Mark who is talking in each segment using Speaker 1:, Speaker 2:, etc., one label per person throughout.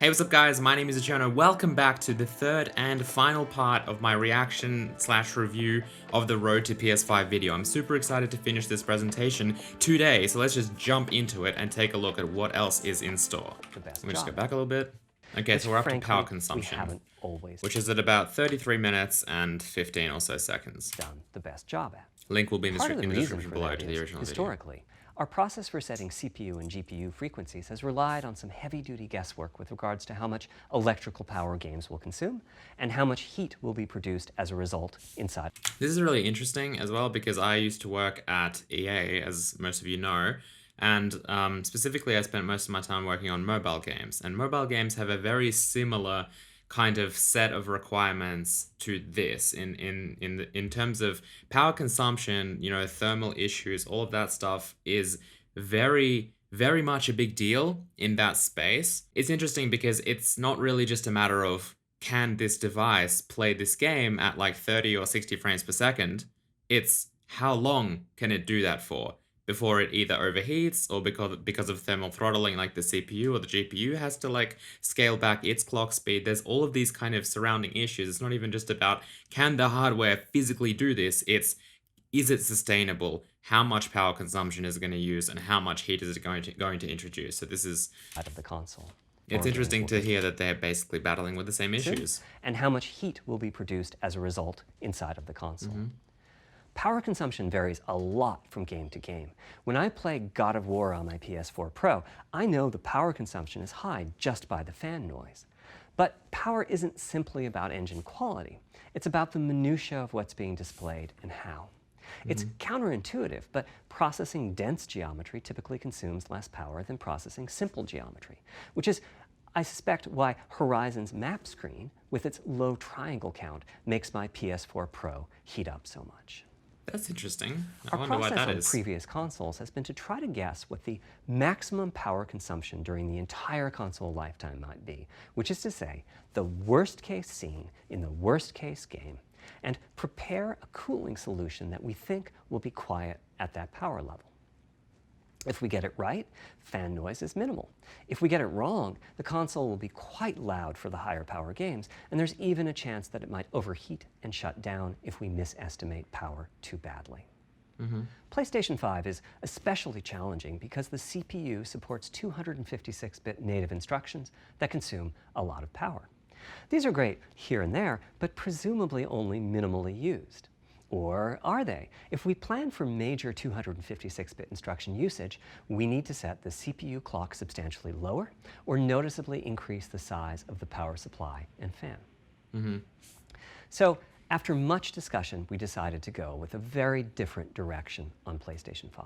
Speaker 1: Hey, what's up guys? My name is Cherno. Welcome back to the third and final part of my reaction slash review of the Road to PS5 video. I'm super excited to finish this presentation today, so let's just jump into it and take a look at what else is in store. Let me just go back a little bit. Okay, so we're up to power consumption, which is at about 33 minutes and 15 or so seconds.
Speaker 2: Done the best job at.
Speaker 1: Link will be in the description below to the original video.
Speaker 2: Historically, our process for setting CPU and GPU frequencies has relied on some heavy-duty guesswork with regards to how much electrical power games will consume and how much heat will be produced as a result inside.
Speaker 1: This is really interesting as well because I used to work at EA, as most of you know, and specifically I spent most of my time working on mobile games, and mobile games have a very similar kind of set of requirements to this in terms of power consumption, you know, thermal issues, all of that stuff is very much a big deal in that space. It's interesting because it's not really just a matter of can this device play this game at like 30 or 60 frames per second. It's how long can it do that for before it either overheats or because of thermal throttling, like the CPU or the GPU has to like scale back its clock speed. There's all of these kind of surrounding issues. It's not even just about can the hardware physically do this, it's is it sustainable? How much power consumption is it going to use and how much heat is it going to introduce? So this is
Speaker 2: out of the console.
Speaker 1: It's interesting to hear that they're basically battling with the same issues.
Speaker 2: And how much heat will be produced as a result inside of the console. Power consumption varies a lot from game to game. When I play God of War on my PS4 Pro, I know the power consumption is high just by the fan noise. But power isn't simply about engine quality. It's about the minutia of what's being displayed and how. It's counterintuitive, but processing dense geometry typically consumes less power than processing simple geometry, which is, I suspect, why Horizon's map screen, with its low triangle count, makes my PS4 Pro heat up so much.
Speaker 1: That's interesting. I
Speaker 2: Our
Speaker 1: wonder why
Speaker 2: process
Speaker 1: that
Speaker 2: on
Speaker 1: is.
Speaker 2: previous consoles has been to try to guess what the maximum power consumption during the entire console lifetime might be, which is to say, the worst case scene in the worst case game, and prepare a cooling solution that we think will be quiet at that power level. If we get it right, fan noise is minimal. If we get it wrong, the console will be quite loud for the higher power games, and there's even a chance that it might overheat and shut down if we misestimate power too badly. PlayStation 5 is especially challenging because the CPU supports 256-bit native instructions that consume a lot of power. These are great here and there, but presumably only minimally used. Or are they? If we plan for major 256-bit instruction usage, we need to set the CPU clock substantially lower or noticeably increase the size of the power supply and fan. So after much discussion, we decided to go with a very different direction on PlayStation 5.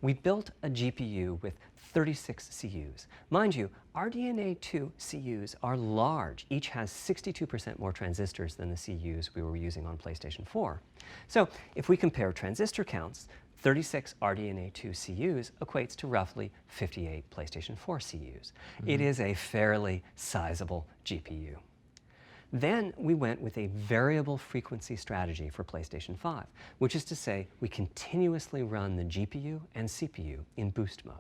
Speaker 2: We built a GPU with 36 CUs. Mind you, RDNA 2 CUs are large. Each has 62% more transistors than the CUs we were using on PlayStation 4. So if we compare transistor counts, 36 RDNA 2 CUs equates to roughly 58 PlayStation 4 CUs. It is a fairly sizable GPU. Then we went with a variable frequency strategy for PlayStation 5, which is to say we continuously run the GPU and CPU in boost mode.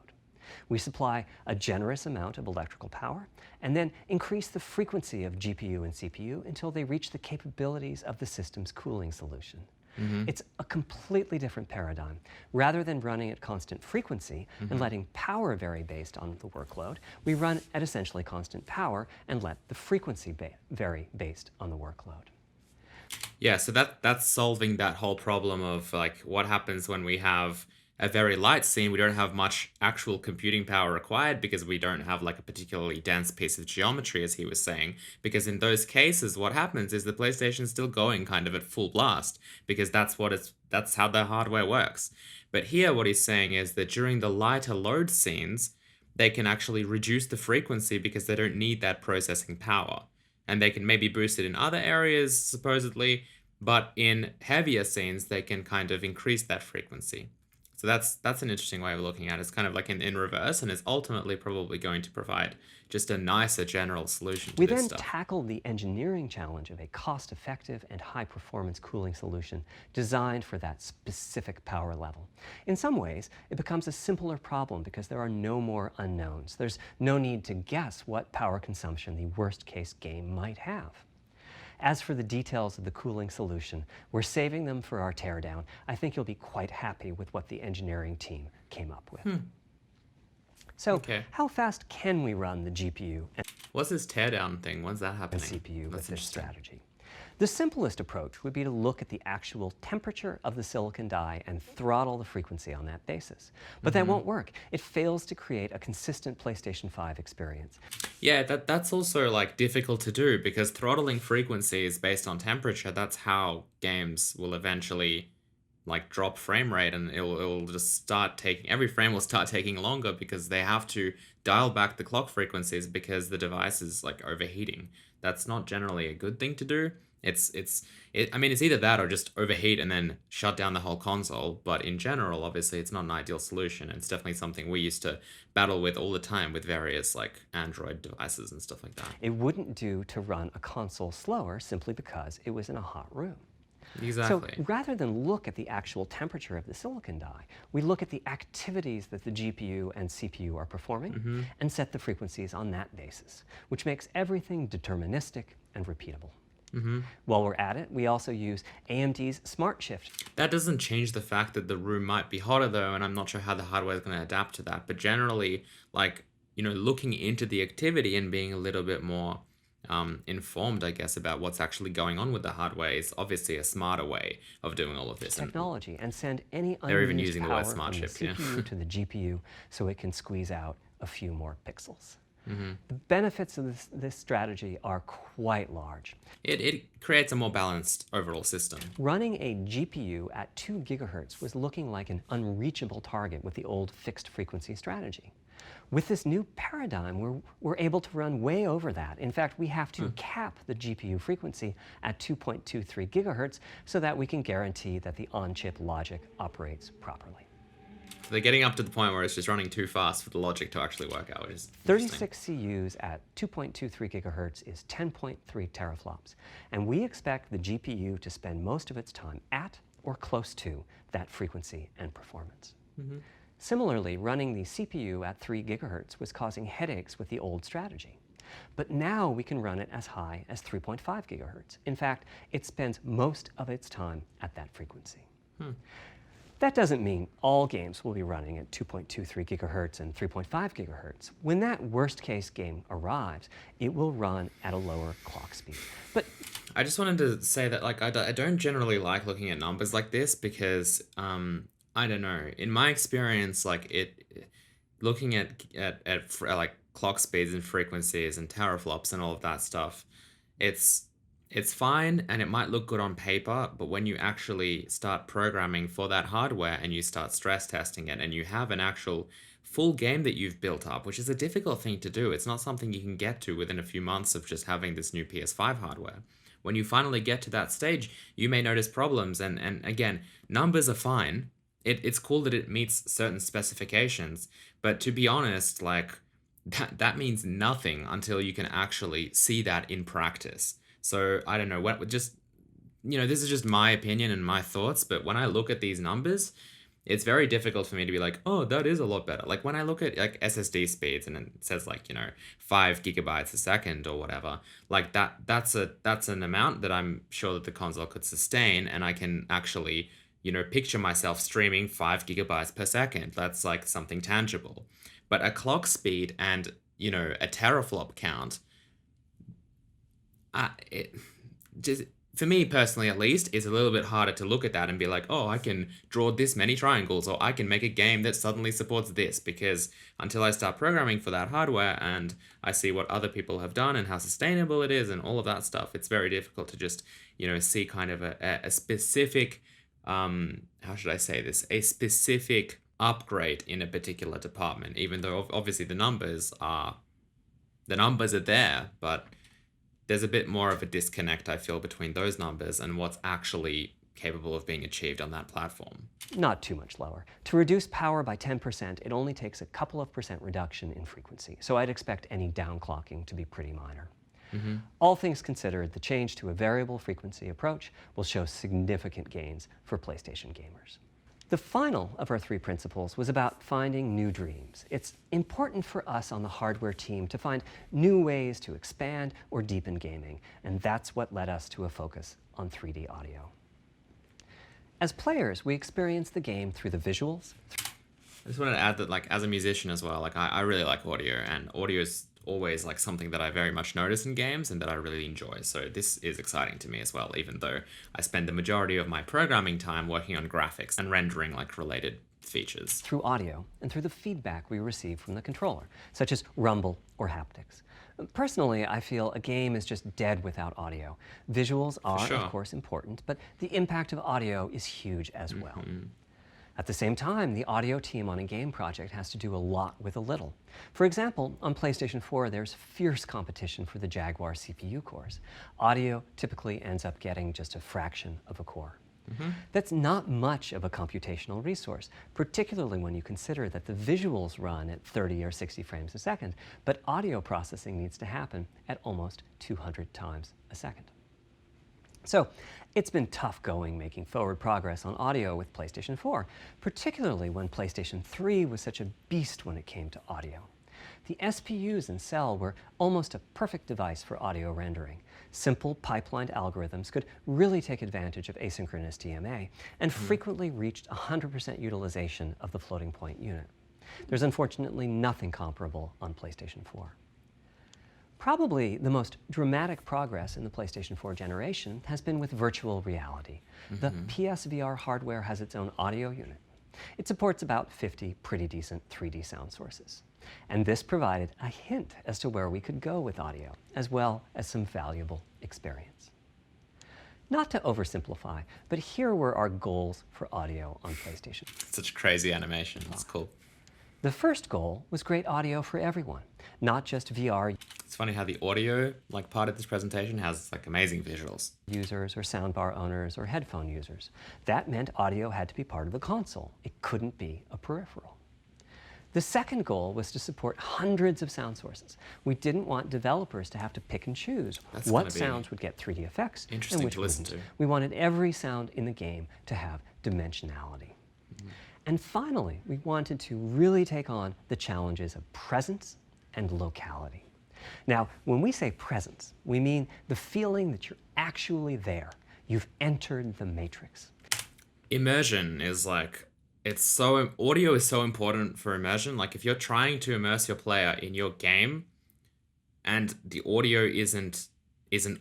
Speaker 2: We supply a generous amount of electrical power and then increase the frequency of GPU and CPU until they reach the capabilities of the system's cooling solution. It's a completely different paradigm. Rather than running at constant frequency and letting power vary based on the workload, we run at essentially constant power and let the frequency vary based on the workload.
Speaker 1: Yeah, so that's solving that whole problem of like what happens when we have a very light scene. We don't have much actual computing power required because we don't have like a particularly dense piece of geometry, as he was saying. Because in those cases, what happens is the PlayStation's still going kind of at full blast because that's how the hardware works. But here, what he's saying is that during the lighter load scenes, they can actually reduce the frequency because they don't need that processing power. And they can maybe boost it in other areas, supposedly, but in heavier scenes, they can kind of increase that frequency. So that's an interesting way of looking at it. It's kind of like in reverse, and is ultimately probably going to provide just a nicer general solution to
Speaker 2: We
Speaker 1: this
Speaker 2: then
Speaker 1: stuff.
Speaker 2: tackled the engineering challenge of a cost-effective and high-performance cooling solution designed for that specific power level. In some ways, it becomes a simpler problem because there are no more unknowns. There's no need to guess what power consumption the worst-case game might have. As for the details of the cooling solution, we're saving them for our teardown. I think you'll be quite happy with what the engineering team came up with. So,
Speaker 1: Okay.
Speaker 2: how fast can we run the GPU and
Speaker 1: What's this teardown thing? When's that happening?
Speaker 2: CPU with
Speaker 1: That's
Speaker 2: this
Speaker 1: interesting.
Speaker 2: strategy? The simplest approach would be to look at the actual temperature of the silicon die and throttle the frequency on that basis. But that won't work. It fails to create a consistent PlayStation 5 experience.
Speaker 1: Yeah, that's also like difficult to do because throttling frequencies based on temperature, that's how games will eventually like drop frame rate, and it'll just start taking, every frame will start taking longer because they have to dial back the clock frequencies because the device is like overheating. That's not generally a good thing to do. I mean, it's either that or just overheat and then shut down the whole console. But in general, obviously, it's not an ideal solution. It's definitely something we used to battle with all the time with various like Android devices and stuff like that.
Speaker 2: It wouldn't do to run a console slower simply because it was in a hot room.
Speaker 1: Exactly.
Speaker 2: So rather than look at the actual temperature of the silicon die, we look at the activities that the GPU and CPU are performing and set the frequencies on that basis, which makes everything deterministic and repeatable. While we're at it, we also use AMD's Smart Shift.
Speaker 1: That doesn't change the fact that the room might be hotter though, and I'm not sure how the hardware is going to adapt to that. But generally, like, looking into the activity and being a little bit more informed, I guess, about what's actually going on with the hardware is obviously a smarter way of doing all of this. And
Speaker 2: Technology and send any
Speaker 1: They're even
Speaker 2: unused
Speaker 1: using the word
Speaker 2: power from
Speaker 1: smart
Speaker 2: the
Speaker 1: shift, yeah.
Speaker 2: CPU to the GPU so it can squeeze out a few more pixels. The benefits of this strategy are quite large.
Speaker 1: It creates a more balanced overall system.
Speaker 2: Running a GPU at 2 gigahertz was looking like an unreachable target with the old fixed frequency strategy. With this new paradigm, we're able to run way over that. In fact, we have to cap the GPU frequency at 2.23 gigahertz so that we can guarantee that the on-chip logic operates properly.
Speaker 1: So they're getting up to the point where it's just running too fast for the logic to actually work out, which is
Speaker 2: 36 CUs at 2.23 gigahertz is 10.3 teraflops, and we expect the GPU to spend most of its time at or close to that frequency and performance. Similarly, running the CPU at 3 gigahertz was causing headaches with the old strategy. But now we can run it as high as 3.5 gigahertz. In fact, it spends most of its time at that frequency. That doesn't mean all games will be running at 2.23 gigahertz and 3.5 gigahertz. When that worst-case game arrives, it will run at a lower clock speed. But
Speaker 1: I just wanted to say that like I don't generally like looking at numbers like this because I don't know. In my experience, like looking at like clock speeds and frequencies and teraflops and all of that stuff, it's fine and it might look good on paper, but when you actually start programming for that hardware and you start stress testing it and you have an actual full game that you've built up, which is a difficult thing to do. It's not something you can get to within a few months of just having this new PS5 hardware. When you finally get to that stage, you may notice problems, and again, numbers are fine. It's cool that it meets certain specifications, but to be honest, like that means nothing until you can actually see that in practice. So I don't know, this is just my opinion and my thoughts, but when I look at these numbers, it's very difficult for me to be like, oh, that is a lot better. Like when I look at like SSD speeds and it says like, 5 gigabytes a second or whatever, like that's an amount that I'm sure that the console could sustain, and I can actually, picture myself streaming 5 gigabytes per second. That's like something tangible. But a clock speed and, a teraflop count, it just, for me personally at least, is a little bit harder to look at that and be like, oh, I can draw this many triangles, or I can make a game that suddenly supports this, because until I start programming for that hardware and I see what other people have done and how sustainable it is and all of that stuff, it's very difficult to just, see kind of a specific, how should I say this, a specific upgrade in a particular department, even though obviously the numbers are there, but there's a bit more of a disconnect, I feel, between those numbers and what's actually capable of being achieved on that platform.
Speaker 2: Not too much lower. To reduce power by 10%, it only takes a couple of percent reduction in frequency, so I'd expect any downclocking to be pretty minor. All things considered, the change to a variable frequency approach will show significant gains for PlayStation gamers. The final of our 3 principles was about finding new dreams. It's important for us on the hardware team to find new ways to expand or deepen gaming, and that's what led us to a focus on 3D audio. As players, we experience the game through the visuals.
Speaker 1: I just wanted to add that, like, as a musician as well, like, I really like audio, and audio is always like something that I very much notice in games and that I really enjoy. So this is exciting to me as well, even though I spend the majority of my programming time working on graphics and rendering like related features.
Speaker 2: Through audio and through the feedback we receive from the controller, such as rumble or haptics. Personally, I feel a game is just dead without audio. Visuals are, of course, important, but the impact of audio is huge as well. At the same time, the audio team on a game project has to do a lot with a little. For example, on PlayStation 4, there's fierce competition for the Jaguar CPU cores. Audio typically ends up getting just a fraction of a core. That's not much of a computational resource, particularly when you consider that the visuals run at 30 or 60 frames a second, but audio processing needs to happen at almost 200 times a second. So it's been tough going making forward progress on audio with PlayStation 4, particularly when PlayStation 3 was such a beast when it came to audio. The SPUs in Cell were almost a perfect device for audio rendering. Simple pipelined algorithms could really take advantage of asynchronous DMA and frequently reached 100% utilization of the floating point unit. There's unfortunately nothing comparable on PlayStation 4. Probably the most dramatic progress in the PlayStation 4 generation has been with virtual reality. The PSVR hardware has its own audio unit. It supports about 50 pretty decent 3D sound sources. And this provided a hint as to where we could go with audio, as well as some valuable experience. Not to oversimplify, but here were our goals for audio on PlayStation.
Speaker 1: Such crazy animation, that's cool.
Speaker 2: The first goal was great audio for everyone, not just VR
Speaker 1: It's funny how the audio like part of this presentation has like amazing visuals.
Speaker 2: users or soundbar owners or headphone users. That meant audio had to be part of the console. It couldn't be a peripheral. The second goal was to support hundreds of sound sources. We didn't want developers to have to pick and choose what sounds would get 3D effects and which wouldn't. We wanted every sound in the game to have dimensionality. And finally, we wanted to really take on the challenges of presence and locality. Now, when we say presence, we mean the feeling that you're actually there. You've entered the matrix.
Speaker 1: Immersion is like, audio is so important for immersion. Like if you're trying to immerse your player in your game and the audio isn't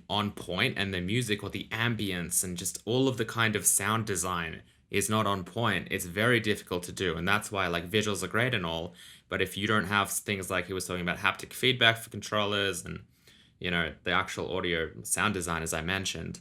Speaker 1: on point and the music or the ambience and just all of the kind of sound design is not on point, it's very difficult to do. And that's why like visuals are great and all, but if you don't have things like he was talking about haptic feedback for controllers and, you know, the actual audio sound design, as I mentioned,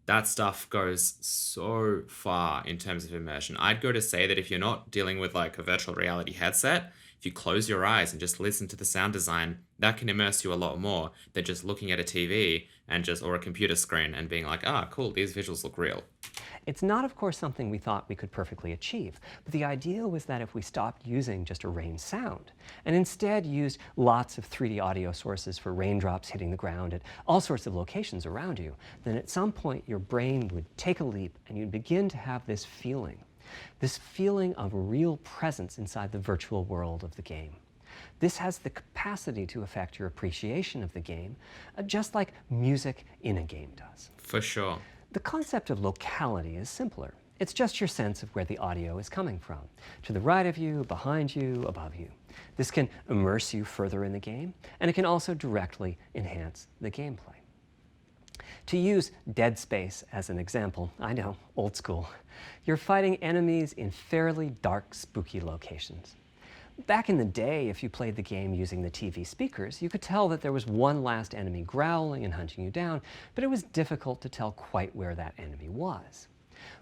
Speaker 1: that stuff goes so far in terms of immersion. I'd go to say that if you're not dealing with like a virtual reality headset, if you close your eyes and just listen to the sound design, that can immerse you a lot more than just looking at a TV and or a computer screen and being like, ah, cool, these visuals look real.
Speaker 2: It's not, of course, something we thought we could perfectly achieve, but the idea was that if we stopped using just a rain sound and instead used lots of 3D audio sources for raindrops hitting the ground at all sorts of locations around you, then at some point your brain would take a leap and you'd begin to have this feeling of real presence inside the virtual world of the game. This has the capacity to affect your appreciation of the game, just like music in a game does.
Speaker 1: For sure.
Speaker 2: The concept of locality is simpler. It's just your sense of where the audio is coming from, to the right of you, behind you, above you. This can immerse you further in the game, and it can also directly enhance the gameplay. To use Dead Space as an example, I know, old school, you're fighting enemies in fairly dark, spooky locations. Back in the day, if you played the game using the TV speakers, you could tell that there was one last enemy growling and hunting you down, but it was difficult to tell quite where that enemy was.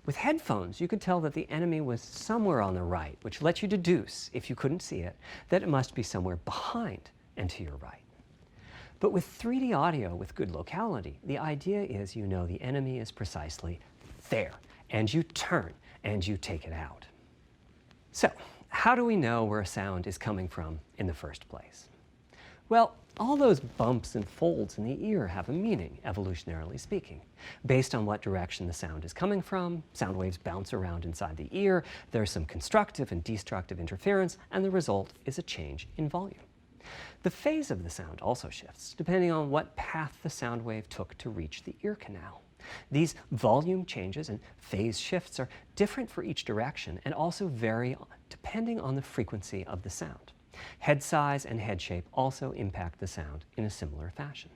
Speaker 2: With headphones, you could tell that the enemy was somewhere on the right, which let you deduce, if you couldn't see it, that it must be somewhere behind and to your right. But with 3D audio with good locality, the idea is you know the enemy is precisely there, and you turn, and you take it out. So, how do we know where a sound is coming from in the first place? Well, all those bumps and folds in the ear have a meaning, evolutionarily speaking. Based on what direction the sound is coming from, sound waves bounce around inside the ear, there's some constructive and destructive interference, and the result is a change in volume. The phase of the sound also shifts, depending on what path the sound wave took to reach the ear canal. These volume changes and phase shifts are different for each direction and also vary depending on the frequency of the sound. Head size and head shape also impact the sound in a similar fashion.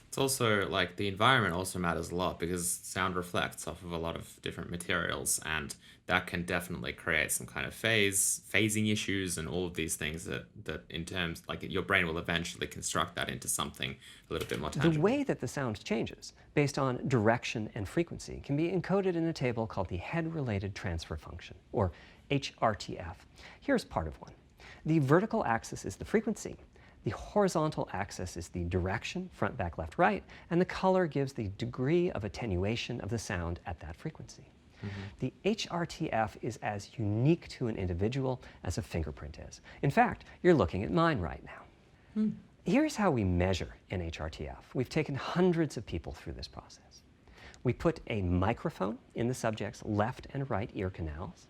Speaker 1: It's also like the environment also matters a lot because sound reflects off of a lot of different materials, and that can definitely create some kind of phasing issues and all of these things that in terms, like your brain will eventually construct that into something a little bit more tangible.
Speaker 2: The way that the sound changes based on direction and frequency can be encoded in a table called the head-related transfer function, or HRTF. Here's part of one. The vertical axis is the frequency. The horizontal axis is the direction, front, back, left, right, and the color gives the degree of attenuation of the sound at that frequency. The HRTF is as unique to an individual as a fingerprint is. In fact, you're looking at mine right now. Here's how we measure an HRTF. We've taken hundreds of people through this process. We put a microphone in the subject's left and right ear canals,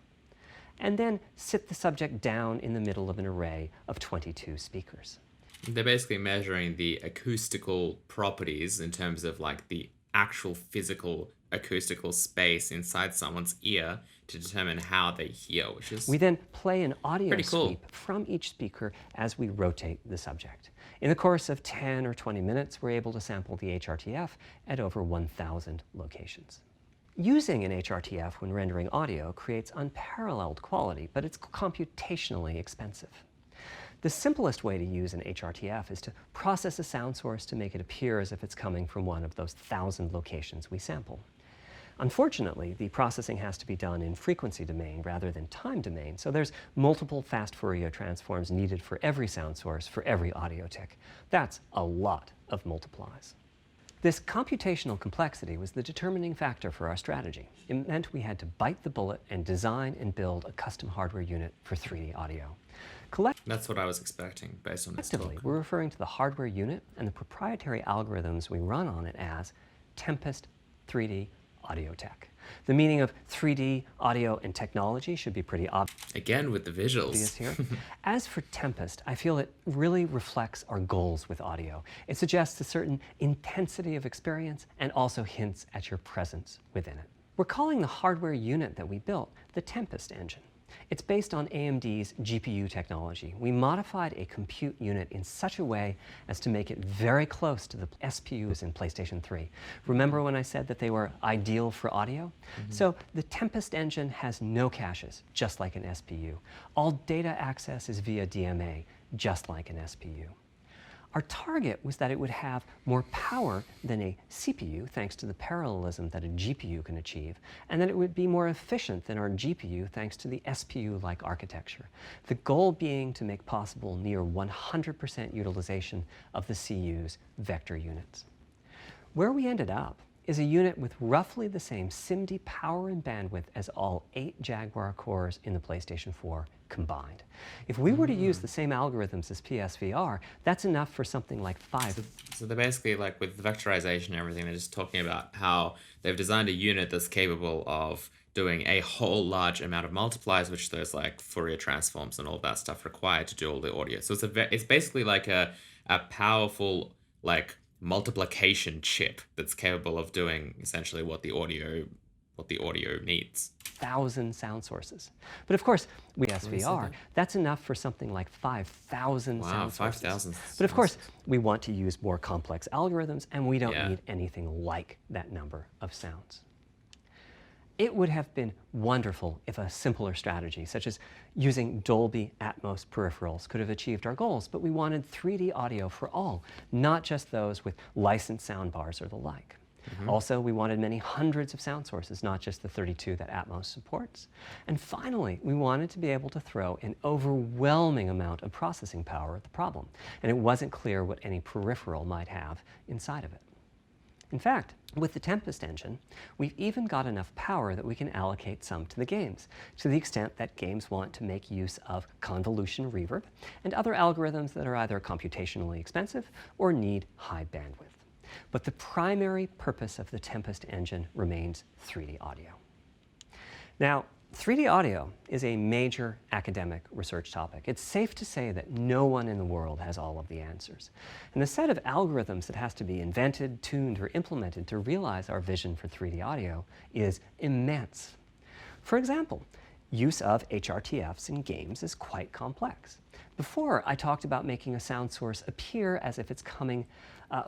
Speaker 2: and then sit the subject down in the middle of an array of 22 speakers.
Speaker 1: They're basically measuring the acoustical properties in terms of like the actual physical acoustical space inside someone's ear to determine how they hear, which is
Speaker 2: We then play an audio
Speaker 1: pretty cool.
Speaker 2: sweep from each speaker as we rotate the subject. In the course of 10 or 20 minutes, we're able to sample the HRTF at over 1,000 locations. Using an HRTF when rendering audio creates unparalleled quality, but it's computationally expensive. The simplest way to use an HRTF is to process a sound source to make it appear as if it's coming from one of those 1,000 locations we sample. Unfortunately, the processing has to be done in frequency domain rather than time domain, so there's multiple fast Fourier transforms needed for every sound source for every audio tick. That's a lot of multiplies. This computational complexity was the determining factor for our strategy. It meant we had to bite the bullet and design and build a custom hardware unit for 3D audio.
Speaker 1: That's what I was expecting based on this talk.
Speaker 2: Collectively, we're referring to the hardware unit and the proprietary algorithms we run on it as Tempest 3D Audio Tech. The meaning of 3D audio and technology should be pretty obvious.
Speaker 1: Again with the visuals.
Speaker 2: Here. As for Tempest, I feel it really reflects our goals with audio. It suggests a certain intensity of experience and also hints at your presence within it. We're calling the hardware unit that we built the Tempest engine. It's based on AMD's GPU technology. We modified a compute unit in such a way as to make it very close to the SPUs in PlayStation 3. Remember when I said that they were ideal for audio? So the Tempest engine has no caches, just like an SPU. All data access is via DMA, just like an SPU. Our target was that it would have more power than a CPU, thanks to the parallelism that a GPU can achieve, and that it would be more efficient than our GPU, thanks to the SPU-like architecture. The goal being to make possible near 100% utilization of the CU's vector units. Where we ended up is a unit with roughly the same SIMD power and bandwidth as all 8 Jaguar cores in the PlayStation 4 combined. If we were to use the same algorithms as PSVR, that's enough for something like 5.
Speaker 1: So they're basically like with vectorization and everything, they're just talking about how they've designed a unit that's capable of doing a whole large amount of multipliers, which there's like Fourier transforms and all that stuff required to do all the audio. So it's basically like a powerful like multiplication chip that's capable of doing essentially what the audio needs.
Speaker 2: 1,000 sound sources. But of course, with PSVR, that's enough for something like 5,000 sound sources.
Speaker 1: 5,000.
Speaker 2: But of course, we want to use more complex algorithms, and we don't need anything like that number of sounds. It would have been wonderful if a simpler strategy, such as using Dolby Atmos peripherals, could have achieved our goals, but we wanted 3D audio for all, not just those with licensed soundbars or the like. Also, we wanted many hundreds of sound sources, not just the 32 that Atmos supports. And finally, we wanted to be able to throw an overwhelming amount of processing power at the problem, and it wasn't clear what any peripheral might have inside of it. In fact, with the Tempest engine, we've even got enough power that we can allocate some to the games, to the extent that games want to make use of convolution reverb and other algorithms that are either computationally expensive or need high bandwidth. But the primary purpose of the Tempest engine remains 3D audio. Now, 3D audio is a major academic research topic. It's safe to say that no one in the world has all of the answers. And the set of algorithms that has to be invented, tuned, or implemented to realize our vision for 3D audio is immense. For example, use of HRTFs in games is quite complex. Before, I talked about making a sound source appear as if it's coming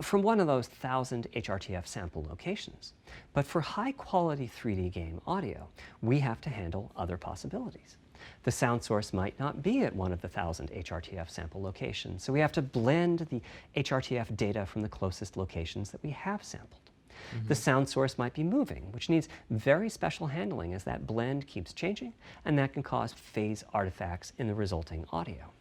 Speaker 2: from one of those 1,000 HRTF sample locations. But for high-quality 3D game audio, we have to handle other possibilities. The sound source might not be at one of the 1,000 HRTF sample locations, so we have to blend the HRTF data from the closest locations that we have sampled. The sound source might be moving, which needs very special handling as that blend keeps changing, and that can cause phase artifacts in the resulting audio.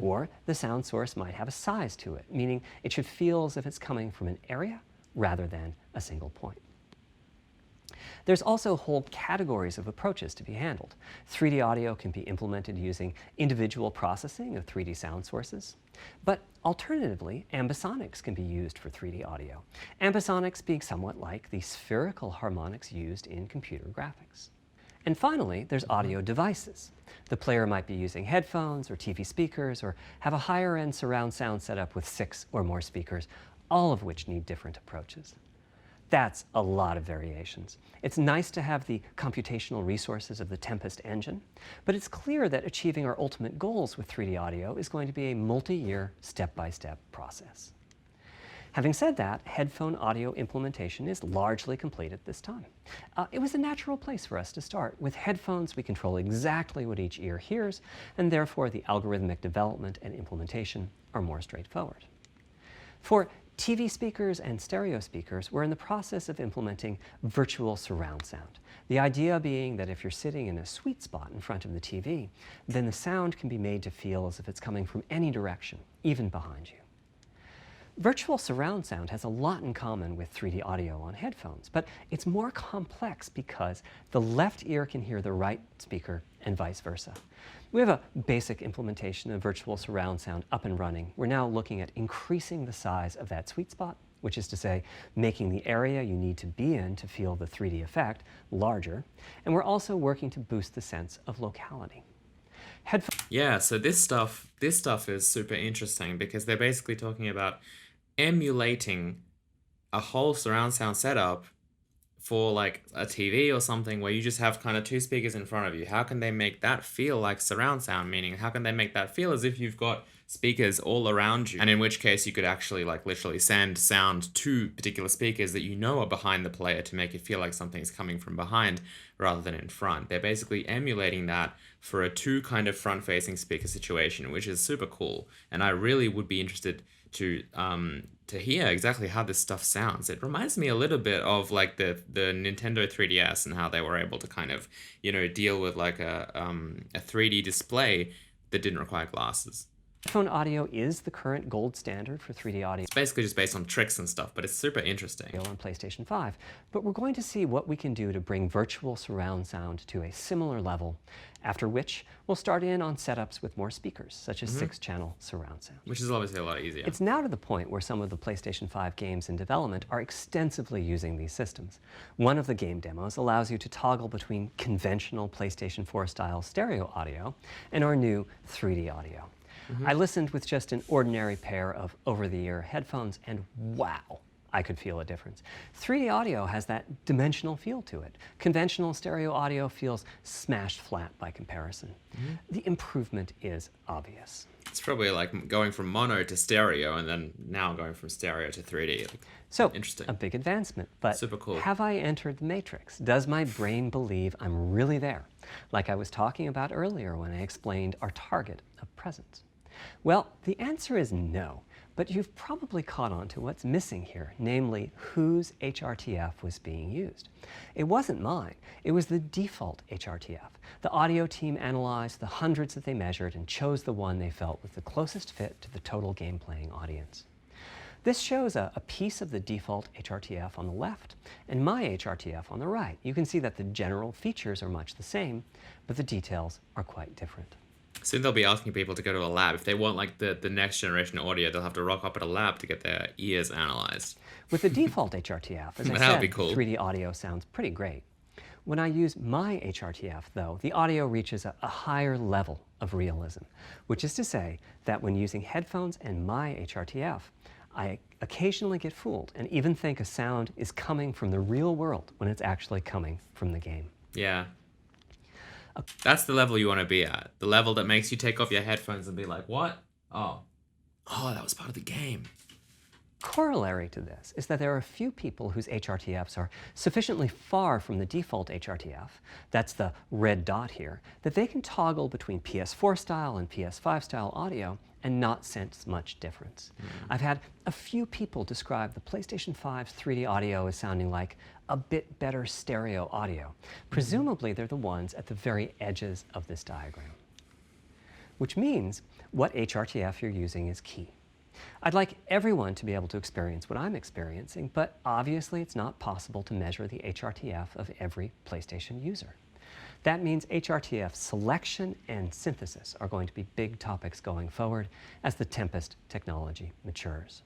Speaker 2: Or the sound source might have a size to it, meaning it should feel as if it's coming from an area rather than a single point. There's also whole categories of approaches to be handled. 3D audio can be implemented using individual processing of 3D sound sources. But alternatively, ambisonics can be used for 3D audio. Ambisonics being somewhat like the spherical harmonics used in computer graphics. And finally, there's audio devices. The player might be using headphones or TV speakers or have a higher-end surround sound setup with 6 or more speakers, all of which need different approaches. That's a lot of variations. It's nice to have the computational resources of the Tempest engine, but it's clear that achieving our ultimate goals with 3D audio is going to be a multi-year, step-by-step process. Having said that, headphone audio implementation is largely complete at this time. It was a natural place for us to start. With headphones, we control exactly what each ear hears, and therefore the algorithmic development and implementation are more straightforward. For TV speakers and stereo speakers, we're in the process of implementing virtual surround sound. The idea being that if you're sitting in a sweet spot in front of the TV, then the sound can be made to feel as if it's coming from any direction, even behind you. Virtual surround sound has a lot in common with 3D audio on headphones, but it's more complex because the left ear can hear the right speaker and vice versa. We have a basic implementation of virtual surround sound up and running. We're now looking at increasing the size of that sweet spot, which is to say, making the area you need to be in to feel the 3D effect larger, and we're also working to boost the sense of locality.
Speaker 1: Yeah, so this stuff is super interesting because they're basically talking about emulating a whole surround sound setup for like a TV or something where you just have kind of 2 speakers in front of you. How can they make that feel like surround sound? Meaning, how can they make that feel as if you've got speakers all around you? And in which case you could actually like literally send sound to particular speakers that you know are behind the player to make it feel like something's coming from behind rather than in front. They're basically emulating that for a 2 kind of front-facing speaker situation, which is super cool. And I really would be interested to hear exactly how this stuff sounds. It reminds me a little bit of like the Nintendo 3DS and how they were able to kind of, you know, deal with like a 3D display that didn't require glasses.
Speaker 2: Headphone audio is the current gold standard for 3D audio.
Speaker 1: It's basically just based on tricks and stuff, but it's super interesting.
Speaker 2: On PlayStation 5. But we're going to see what we can do to bring virtual surround sound to a similar level, after which we'll start in on setups with more speakers, such as 6-channel surround sound.
Speaker 1: Which is obviously a lot easier.
Speaker 2: It's now to the point where some of the PlayStation 5 games in development are extensively using these systems. One of the game demos allows you to toggle between conventional PlayStation 4 style stereo audio and our new 3D audio. I listened with just an ordinary pair of over-the-ear headphones, and wow, I could feel a difference. 3D audio has that dimensional feel to it. Conventional stereo audio feels smashed flat by comparison. The improvement is obvious.
Speaker 1: It's probably like going from mono to stereo and then now going from stereo to 3D.
Speaker 2: So,
Speaker 1: interesting.
Speaker 2: A big advancement, but
Speaker 1: super cool.
Speaker 2: Have I entered the matrix? Does my brain believe I'm really there? Like I was talking about earlier when I explained our target of presence. Well, the answer is no, but you've probably caught on to what's missing here, namely whose HRTF was being used. It wasn't mine, it was the default HRTF. The audio team analyzed the hundreds that they measured and chose the one they felt was the closest fit to the total game-playing audience. This shows a piece of the default HRTF on the left and my HRTF on the right. You can see that the general features are much the same, but the details are quite different.
Speaker 1: Soon they'll be asking people to go to a lab. If they want like the next generation audio, they'll have to rock up at a lab to get their ears analyzed.
Speaker 2: With the default HRTF, as I
Speaker 1: That'd be
Speaker 2: said,
Speaker 1: cool.
Speaker 2: 3D audio sounds pretty great. When I use my HRTF, though, the audio reaches a higher level of realism, which is to say that when using headphones and my HRTF, I occasionally get fooled and even think a sound is coming from the real world when it's actually coming from the game.
Speaker 1: Yeah. That's the level you want to be at. The level that makes you take off your headphones and be like, what? Oh, that was part of the game.
Speaker 2: Corollary to this is that there are a few people whose HRTFs are sufficiently far from the default HRTF, that's the red dot here, that they can toggle between PS4 style and PS5 style audio and not sense much difference. I've had a few people describe the PlayStation 5's 3D audio as sounding like a bit better stereo audio. Presumably they're the ones at the very edges of this diagram. Which means what HRTF you're using is key. I'd like everyone to be able to experience what I'm experiencing, but obviously it's not possible to measure the HRTF of every PlayStation user. That means HRTF selection and synthesis are going to be big topics going forward as the Tempest technology matures.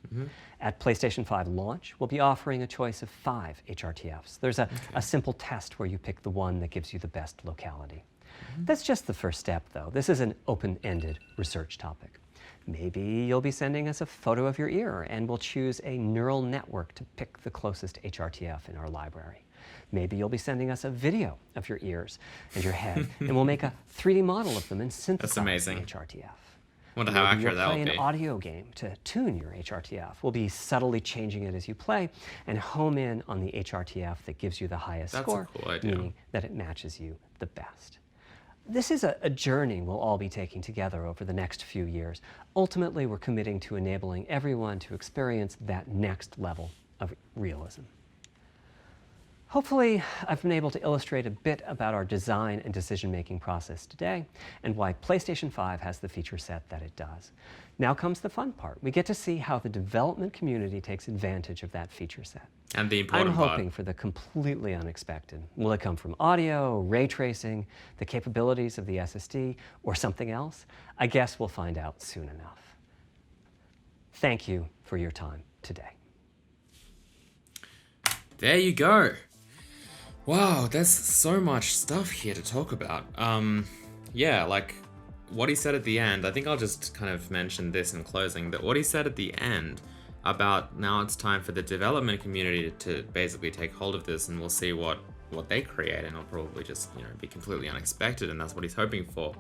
Speaker 2: At PlayStation 5 launch, we'll be offering a choice of 5 HRTFs. There's a simple test where you pick the one that gives you the best locality. That's just the first step, though. This is an open-ended research topic. Maybe you'll be sending us a photo of your ear and we'll choose a neural network to pick the closest HRTF in our library. Maybe you'll be sending us a video of your ears and your head and we'll make a 3D model of them and synthesize the HRTF.
Speaker 1: Wonder how accurate that will be.
Speaker 2: Maybe you'll play an audio game to tune your HRTF. We'll be subtly changing it as you play and home in on the HRTF that gives you the highest score,
Speaker 1: a cool idea.
Speaker 2: Meaning that it matches you the best. This is a journey we'll all be taking together over the next few years. Ultimately, we're committing to enabling everyone to experience that next level of realism. Hopefully, I've been able to illustrate a bit about our design and decision-making process today and why PlayStation 5 has the feature set that it does. Now comes the fun part. We get to see how the development community takes advantage of that feature set.
Speaker 1: And the important part.
Speaker 2: I'm hoping for the completely unexpected. Will it come from audio, ray tracing, the capabilities of the SSD, or something else? I guess we'll find out soon enough. Thank you for your time today.
Speaker 1: There you go. Wow, there's so much stuff here to talk about. Yeah, like what he said at the end, I think I'll just kind of mention this in closing, that what he said at the end about now it's time for the development community to basically take hold of this and we'll see what they create, and it'll probably just, be completely unexpected, and that's what he's hoping for.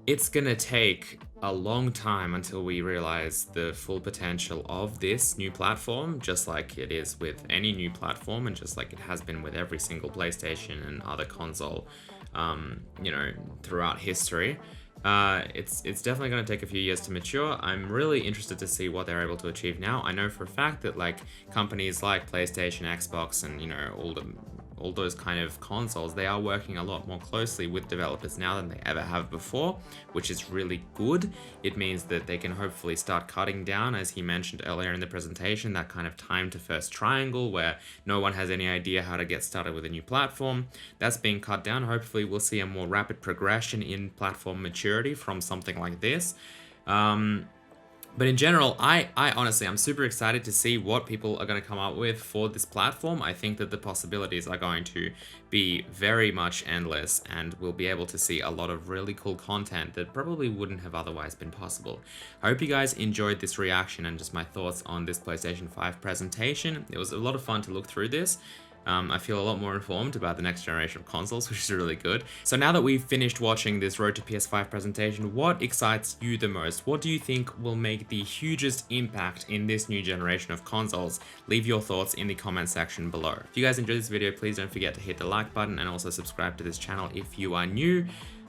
Speaker 1: It's gonna take a long time until we realize the full potential of this new platform, just like it is with any new platform and just like it has been with every single PlayStation and other console, throughout history. It's definitely going to take a few years to mature. I'm really interested to see what they're able to achieve now. I know for a fact that like companies like PlayStation, Xbox, and all those kind of consoles, they are working a lot more closely with developers now than they ever have before, which is really good. It means that they can hopefully start cutting down, as he mentioned earlier in the presentation, that kind of time to first triangle where no one has any idea how to get started with a new platform. That's being cut down. Hopefully we'll see a more rapid progression in platform maturity from something like this. But in general, I honestly, I'm super excited to see what people are going to come up with for this platform. I think that the possibilities are going to be very much endless, and we'll be able to see a lot of really cool content that probably wouldn't have otherwise been possible. I hope you guys enjoyed this reaction and just my thoughts on this PlayStation 5 presentation. It was a lot of fun to look through this. I feel a lot more informed about the next generation of consoles, which is really good. So now that we've finished watching this Road to PS5 presentation, what excites you the most? What do you think will make the hugest impact in this new generation of consoles? Leave your thoughts in the comment section below. If you guys enjoyed this video, please don't forget to hit the like button and also subscribe to this channel if you are new.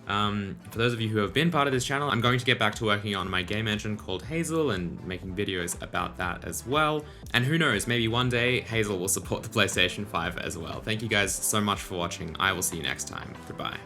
Speaker 1: For those of you who have been part of this channel, I'm going to get back to working on my game engine called Hazel and making videos about that as well. And who knows, maybe one day Hazel will support the PlayStation 5 as well. Thank you guys so much for watching. I will see you next time. Goodbye.